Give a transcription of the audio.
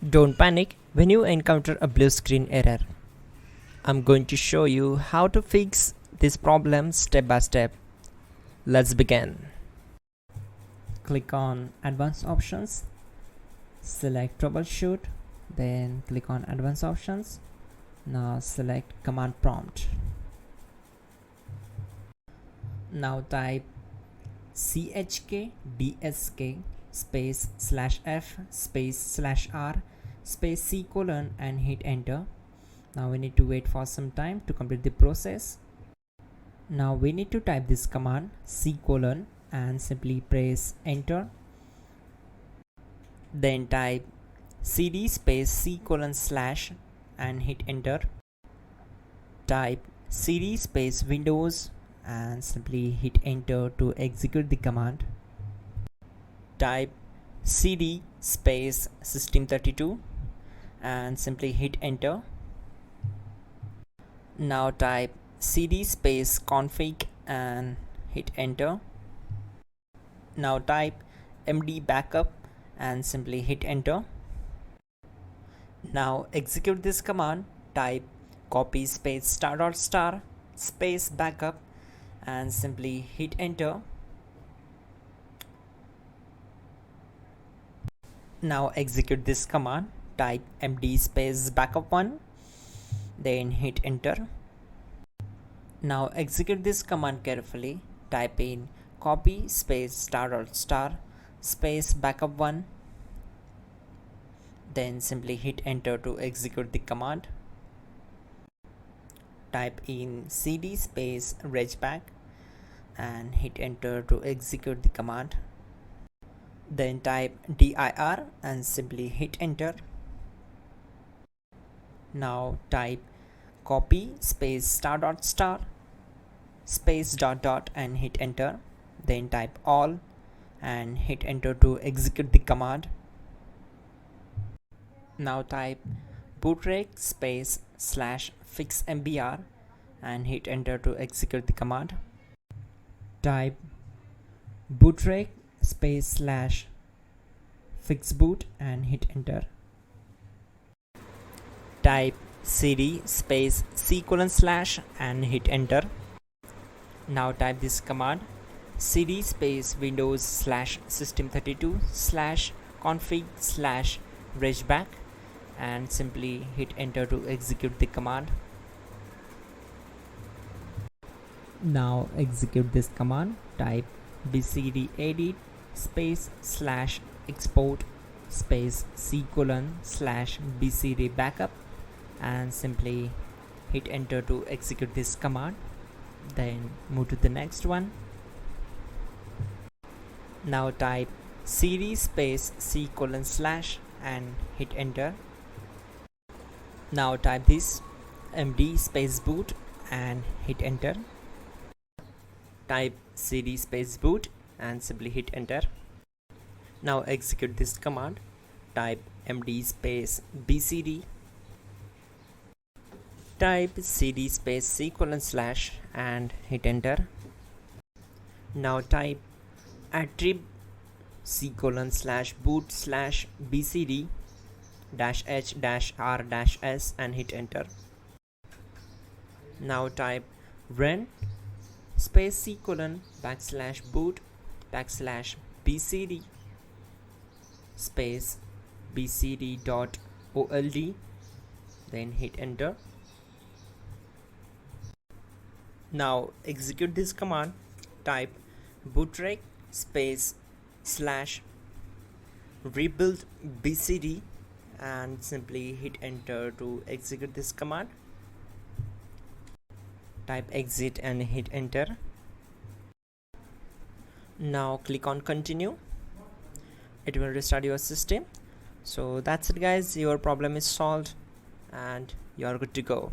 Don't panic when you encounter a blue screen error. I'm going to show you how to fix this problem step by step. Let's begin. Click on Advanced Options, select Troubleshoot, then click on Advanced Options. Now select Command Prompt. Now type chkdsk space /f space /r space c colon and hit enter. Now we need to wait for some time to complete the process. Now we need to type this command c colon and simply press enter. Then type cd space c colon slash and hit enter. Type cd space windows and simply hit enter to execute the command. Type cd space system32 and simply hit enter. Now type cd space config and hit enter. Now type md backup and simply hit enter. Now execute this command. Type copy space *** space backup and simply hit enter. Now execute this command. Type md space backup1, then hit enter. Now execute this command carefully. Type in copy space ** space backup1, then simply hit enter to execute the command. Type in cd space regback and hit enter to execute the command. Then type dir and simply hit enter. Now type copy space ** space ... and hit enter. Then type all and hit enter to execute the command. Now type bootrec space /fixmbr and hit enter to execute the command. Type bootrec space /fixboot and hit enter. Type cd space c colon / and hit enter. Now type this command cd space windows /system32 /config /regback and simply hit enter to execute the command. Now execute this command. Type bcd edit space /export space c colon /bcd backup and simply hit enter to execute this command. Then move to the next one. Now type cd space c colon / and hit enter. Now type this md space boot and hit enter. Type cd space boot and simply hit enter. Now execute this command. Type md space bcd. Type cd space c colon / and hit enter. Now type attrib c colon /boot /bcd -h -r -s and hit enter. Now type run space c colon /boot /bcd space bcd.old, then hit enter. Now execute this command. Type bootrec space /rebuild bcd and simply hit enter to execute this command. Type exit and hit enter. Now click on continue. It will restart your system. So that's it guys, your problem is solved and you are good to go.